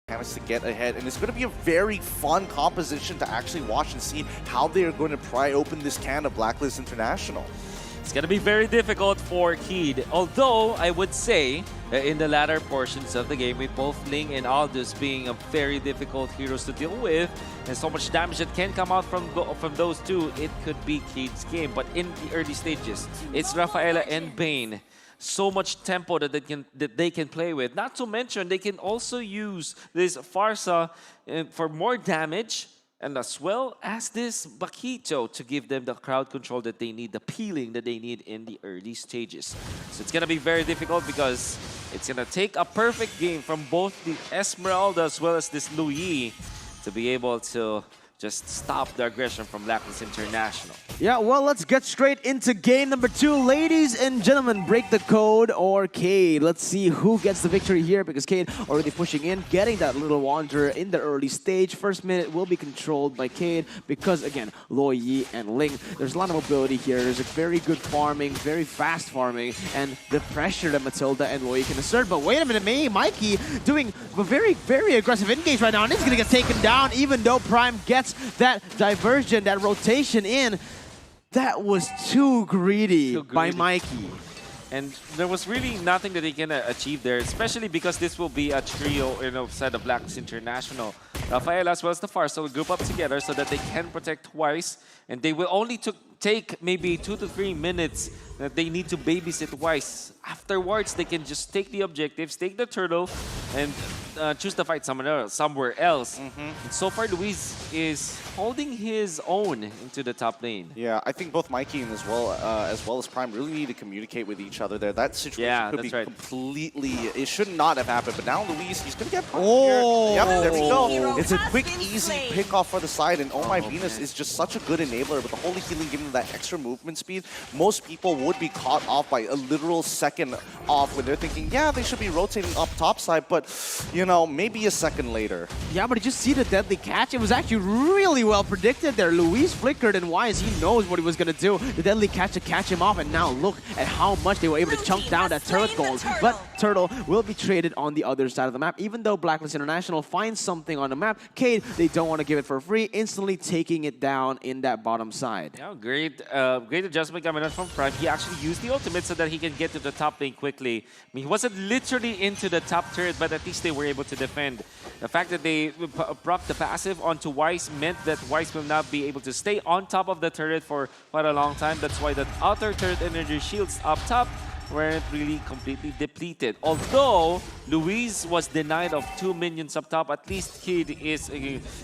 Canids to get ahead, and it's going to be a very fun composition to actually watch and see how they are going to pry open this can of Blacklist International. It's going to be very difficult for Keed, although I would say in the latter portions of the game, with both Ling and Aldous being a very difficult heroes to deal with, and so much damage that can come out from those two, it could be Keed's game. But in the early stages, it's Rafaela and Bane. So much tempo that they can play with. Not to mention, they can also use this Farsa for more damage, and as well as this Bakito to give them the crowd control that they need, the peeling that they need in the early stages. So it's going to be very difficult because it's going to take a perfect game from both the Esmeralda as well as this Louis to be able to just stop the aggression from Blacklist International. Yeah, well, let's get straight into game number 2. Ladies and gentlemen, break the code or Cade. Let's see who gets the victory here, because Cade already pushing in, getting that little wanderer in the early stage. First minute will be controlled by Cade because, again, Lo Yi and Ling, there's a lot of mobility here. There's a very good farming, very fast farming, and the pressure that Matilda and Lo Yi can assert. But wait a minute, Mikey doing a very, very aggressive engage right now, and he's going to get taken down even though Prime gets that diversion, that rotation in. That was too greedy by Mikey. And there was really nothing that he can achieve there, especially because this will be a trio, set of Blacklist International. Rafael as well as the Farsa will group up together so that they can protect twice, and they will only take maybe 2 to 3 minutes that they need to babysit twice. Afterwards, they can just take the objectives, take the turtle, and choose to fight somewhere else. And so far, Luis is holding his own into the top lane. Yeah, I think both Mikey and as well as Prime really need to communicate with each other there. That situation could be completely... It should not have happened, but now Luis, he's going to get... Oh! Yep, there we go. It's a quick, easy pick off for the side, and Oh My Venus is just such a good enabler with the Holy Healing giving them that extra movement speed. Most people would be caught off by a literal second off when they're thinking, yeah, they should be rotating up top side, but, maybe a second later. Yeah, but did you see the deadly catch? It was actually really well predicted there. Luis flickered, and Wise, he knows what he was going to do. The deadly catch to catch him off, and now look at how much they were able to chunk down that turret gold. But Turtle will be traded on the other side of the map. Even though Blacklist International finds something on the map, Cade, they don't want to give it for free, instantly taking it down in that bottom side. Yeah, great adjustment coming out from Prime. He actually used the ultimate so that he can get to the top lane quickly. I mean, he wasn't literally into the top turret, but at least they were able to defend. The fact that they propped the passive onto Wise meant that Wise will not be able to stay on top of the turret for quite a long time. That's why the outer turret energy shields up top weren't really completely depleted. Although Luis was denied of 2 minions up top, at least Kid is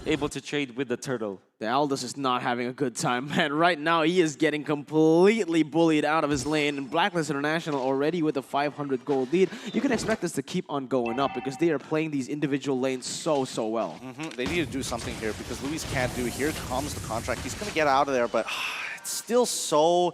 able to trade with the turtle. The Aldous is not having a good time, man. Right now, he is getting completely bullied out of his lane. And Blacklist International already with a 500 gold lead. You can expect this to keep on going up because they are playing these individual lanes so well. They need to do something here because Luis can't do it. Here comes the contract. He's going to get out of there, but... It's still so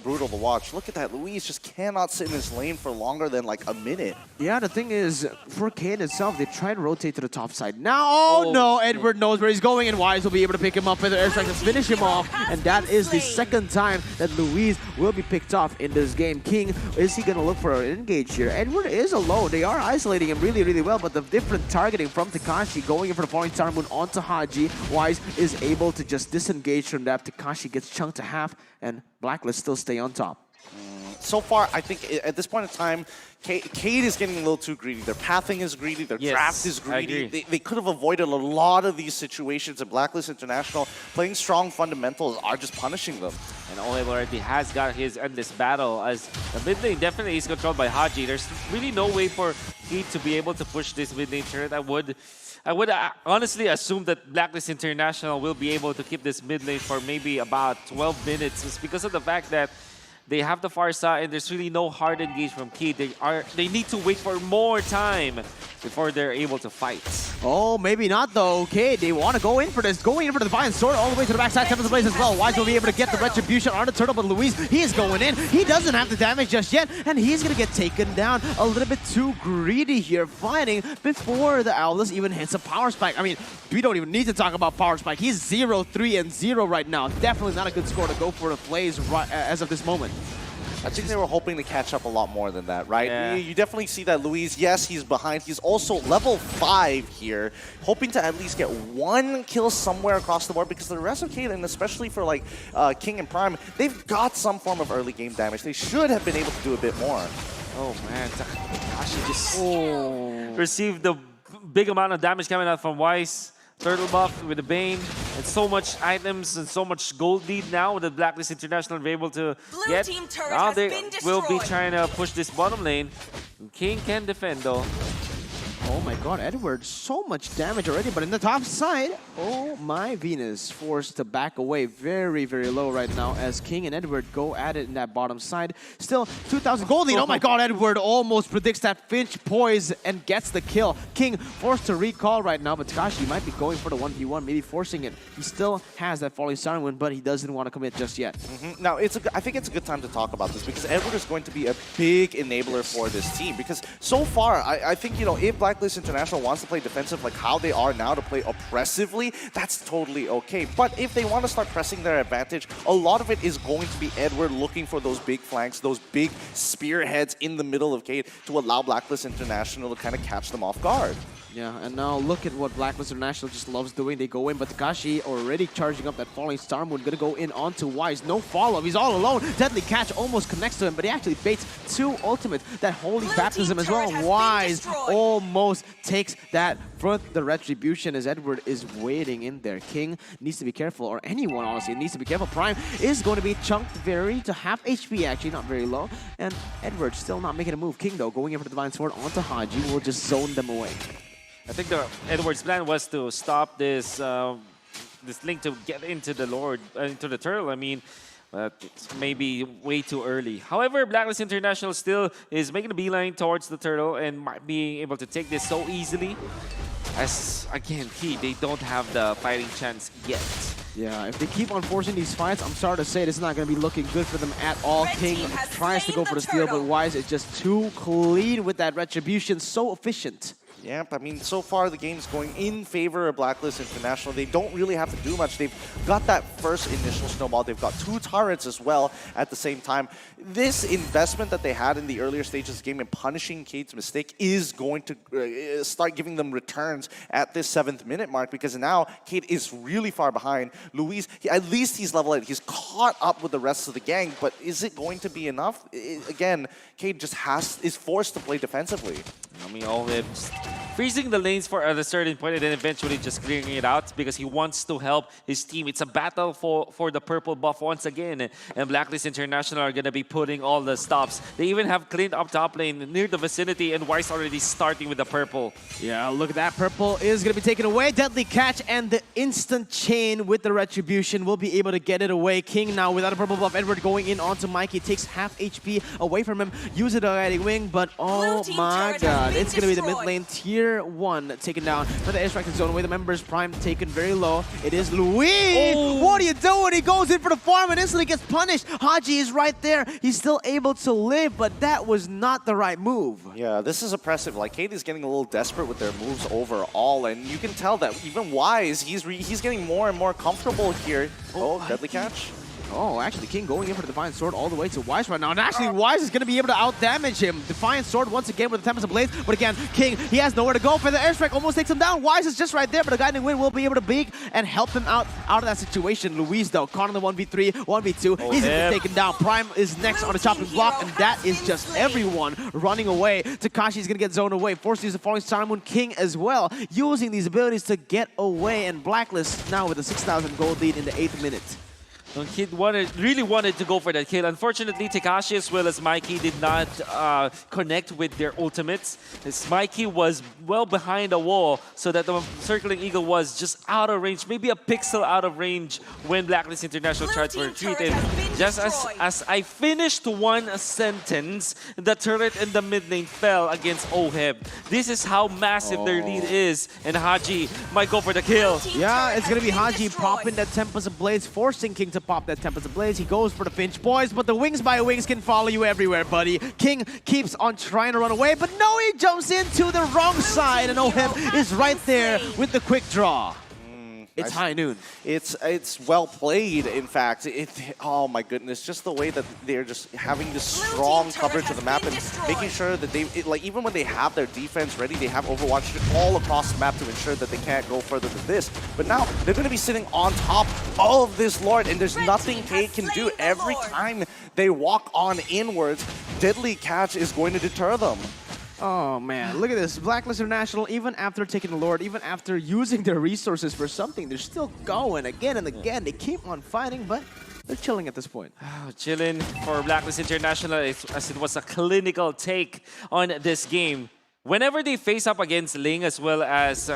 brutal to watch. Look at that. Luis just cannot sit in his lane for longer than like a minute. Yeah, the thing is, for Cade itself, they try to rotate to the top side. Now, no, Edward knows where he's going, and Wise will be able to pick him up with the airstrike to finish him off. And that is the second time that Luis will be picked off in this game. King, is he going to look for an engage here? Edward is alone. They are isolating him really well, but the different targeting from Takashi going in for the Falling Star Moon onto Haji. Wise is able to just disengage from that. Takashi gets chunked to half, and Blacklist still stay on top. So far, I think at this point in time, Cade is getting a little too greedy. Their pathing is greedy. Their draft is greedy. They could have avoided a lot of these situations, and Blacklist International playing strong fundamentals are just punishing them. And Ole already has got his endless battle, as the mid lane definitely is controlled by Haji. There's really no way for Cade to be able to push this mid lane turret. I would honestly assume that Blacklist International will be able to keep this mid lane for maybe about 12 minutes. It's because of the fact that they have the Farsa, and there's really no hard engage from Cade. They need to wait for more time before they're able to fight. Oh, maybe not though. Okay, they want to go in for this. Going in for the Defiant Sword all the way to the backside, 7th place as well. Wise will be able to get the Retribution on the Turtle, but Luis, he is going in. He doesn't have the damage just yet, and he's going to get taken down. A little bit too greedy here, fighting before the Owlus even hits a Power Spike. I mean, we don't even need to talk about Power Spike. He's 0-3-0 right now. Definitely not a good score to go for the plays right, as of this moment. I think they were hoping to catch up a lot more than that, right? Yeah. You definitely see that Luis, yes, he's behind. He's also level 5 here, hoping to at least get one kill somewhere across the board because the rest of Caitlyn, especially for like King and Prime, they've got some form of early game damage. They should have been able to do a bit more. Oh man, Takashi just received the big amount of damage coming out from Wise. Turtle buff with the Bane, and so much items and so much gold lead now with the Blacklist International be able to get. Now they will be trying to push this bottom lane. King can defend though. Oh my god, Edward, so much damage already, but in the top side, oh my Venus, forced to back away very, very low right now as King and Edward go at it in that bottom side. Still, 2,000 gold lead. Oh my god, Edward almost predicts that Finch poise and gets the kill. King forced to recall right now, but Takashi might be going for the 1v1, maybe forcing it. He still has that falling star win, but he doesn't want to commit just yet. Now, I think it's a good time to talk about this because Edward is going to be a big enabler for this team because so far, I think, you know, if Blacklist International wants to play defensive like how they are now to play oppressively, that's totally okay. But if they want to start pressing their advantage, a lot of it is going to be Edward looking for those big flanks, those big spearheads in the middle of Cade to allow Blacklist International to kind of catch them off guard. Yeah, and now look at what Blacklist International just loves doing. They go in, but Takashi already charging up that falling star moon, gonna go in onto Wise. No follow-up, he's all alone. Deadly catch almost connects to him, but he actually baits 2 ultimate. That holy baptism as well. Wise almost takes that for the retribution as Edward is waiting in there. King needs to be careful, or anyone honestly needs to be careful. Prime is going to be chunked very to half HP actually, not very low. And Edward still not making a move. King though, going in for the Divine Sword onto Haji, will just zone them away. I think Edward's plan was to stop this this link to get into the Lord, into the turtle. I mean, it's maybe way too early. However, Blacklist International still is making a beeline towards the turtle and might be able to take this so easily. As again, they don't have the fighting chance yet. Yeah, if they keep on forcing these fights, I'm sorry to say, this is not going to be looking good for them at all. King tries to go for the steal, but Wise is just too clean with that retribution, so efficient. Yep, I mean, so far the game's going in favor of Blacklist International. They don't really have to do much. They've got that first initial snowball. They've got 2 turrets as well at the same time. This investment that they had in the earlier stages of the game and punishing Cade's mistake is going to start giving them returns at this 7th minute mark because now Cade is really far behind. Luis, at least he's level 8. He's caught up with the rest of the gang, but is it going to be enough? Again, Cade just is forced to play defensively. I mean, Olive's freezing the lanes for at a certain point and then eventually just clearing it out because he wants to help his team. It's a battle for the purple buff once again. And Blacklist International are going to be putting all the stops. They even have cleaned up top lane near the vicinity and Wise already starting with the purple. Yeah, look at that. Purple is going to be taken away. Deadly catch and the instant chain with the retribution will be able to get it away. King now without a purple buff. Edward going in onto Mikey. Takes half HP away from him. Use it a guiding wing, but oh my god. It's going to be the mid lane tier 1 taken down. But the airstrike is zone away. The members Prime taken very low. It is Louis. Oh. What are you doing? He goes in for the farm and instantly gets punished. Haji is right there. He's still able to live, but that was not the right move. Yeah, this is oppressive. Like, Cade is getting a little desperate with their moves overall, and you can tell that even Wise, he's getting more and more comfortable here. Oh, deadly catch. Oh, actually, King going in for the Defiant Sword all the way to Wise right now. And actually, Wise is going to be able to out-damage him. Defiant Sword once again with the Tempest of Blades. But again, King, he has nowhere to go. For the airstrike almost takes him down. Wise is just right there, but the Guiding Wind will be able to beak and help him out of that situation. Luis, though, caught on the 1v3, 1v2. He's taken down. Prime is next on the chopping block, and that is just everyone running away. Takashi's going to get zoned away. Forced to use the Falling Star Moon. King as well, using these abilities to get away. And Blacklist now with a 6,000 gold lead in the 8th minute. Kid really wanted to go for that kill. Unfortunately, Takashi as well as Mikey did not connect with their ultimates. As Mikey was well behind a wall, so that the Circling Eagle was just out of range, maybe a pixel out of range when Blacklist International tried to retreat. And just as I finished one sentence, the turret in the mid lane fell against Oheb. This is how massive their lead is, and Haji might go for the kill. Yeah, it's going to be Haji popping that Tempest of Blades, forcing King to pop that Tempest of Blades. He goes for the Finch boys, but the Wings by Wings can follow you everywhere, buddy. King keeps on trying to run away, but no, he jumps into the wrong side, and Oheb is right there with the quick draw. It's high noon. It's well played, in fact. Oh my goodness, just the way that they're just having this strong coverage of the map and making sure that like even when they have their defense ready, they have Overwatch all across the map to ensure that they can't go further than this. But now they're going to be sitting on top of this Lord, and there's nothing Cade can do. Every time they walk on inwards, Deadly Catch is going to deter them. Oh man, look at this. Blacklist International, even after taking the Lord, even after using their resources for something, they're still going again and again. They keep on fighting, but they're chilling at this point. Oh, chilling for Blacklist International as it was a clinical take on this game. Whenever they face up against Ling as well as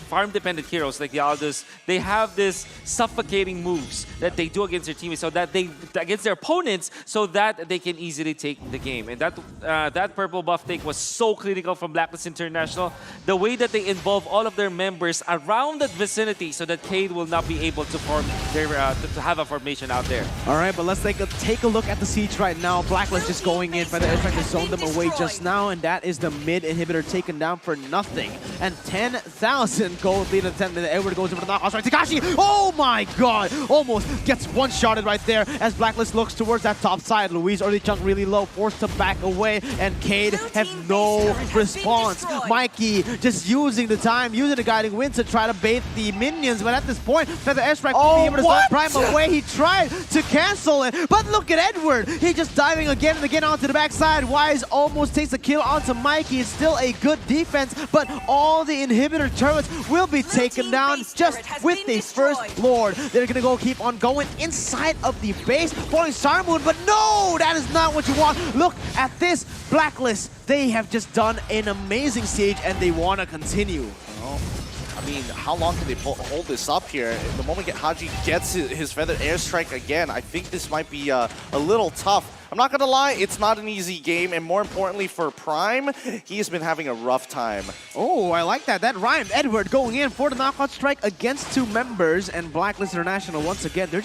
farm-dependent heroes like the Aldous, they have this suffocating moves that they do against their teammates, so that against their opponents, so that they can easily take the game. And that purple buff take was so clinical from Blacklist International. The way that they involve all of their members around that vicinity, so that Cade will not be able to form their to have a formation out there. All right, but let's take a look at the siege right now. Blacklist just going in, but they're trying to zone them away just now, and that is the mid inhibitor taken down for nothing. And 10,000 gold lead attempt, and Edward goes over the knockout strike. Takashi, oh my god, almost gets one-shotted right there as Blacklist looks towards that top side. Louise early chunk really low, forced to back away, and Cade have no response. Mikey just using the time, using the guiding wind to try to bait the minions, but at this point, Feather Airstrike will be able to start Prime away. He tried to cancel it, but look at Edward. He's just diving again and again onto the backside. Wise almost takes a kill onto Mikey. It's still a good defense, but all the inhibitor turrets will be taken down just with the first Lord. They're gonna go keep on going inside of the base, falling Star Moon, but no, that is not what you want. Look at this Blacklist. They have just done an amazing siege, and they want to continue. I mean, how long can they hold this up here? The moment Haji gets his Feathered Airstrike again, I think this might be a little tough. I'm not going to lie, it's not an easy game, and more importantly for Prime, he has been having a rough time. Oh, I like that. That rhymed. Edward going in for the knockout strike against two members, and Blacklist International, once again, they're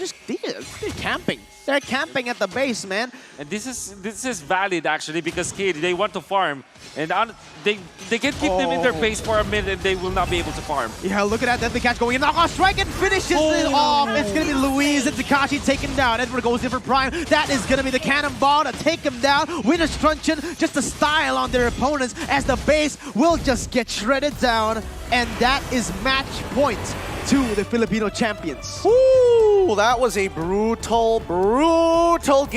camping. They're camping at the base, man. And this is valid actually, because Cade, they want to farm, and they can keep them in their base for a minute, and they will not be able to farm. Yeah, look at that. Then the catch going in. Knockout strike and finishes it off. It's going to be Louise and Takashi taken down. Edward goes in for Prime. That is going to be the cannonball to take him down. Winner's Truncheon, just a style on their opponents as the base will just get shredded down. And that is match point to the Filipino champions. Ooh, that was a brutal game.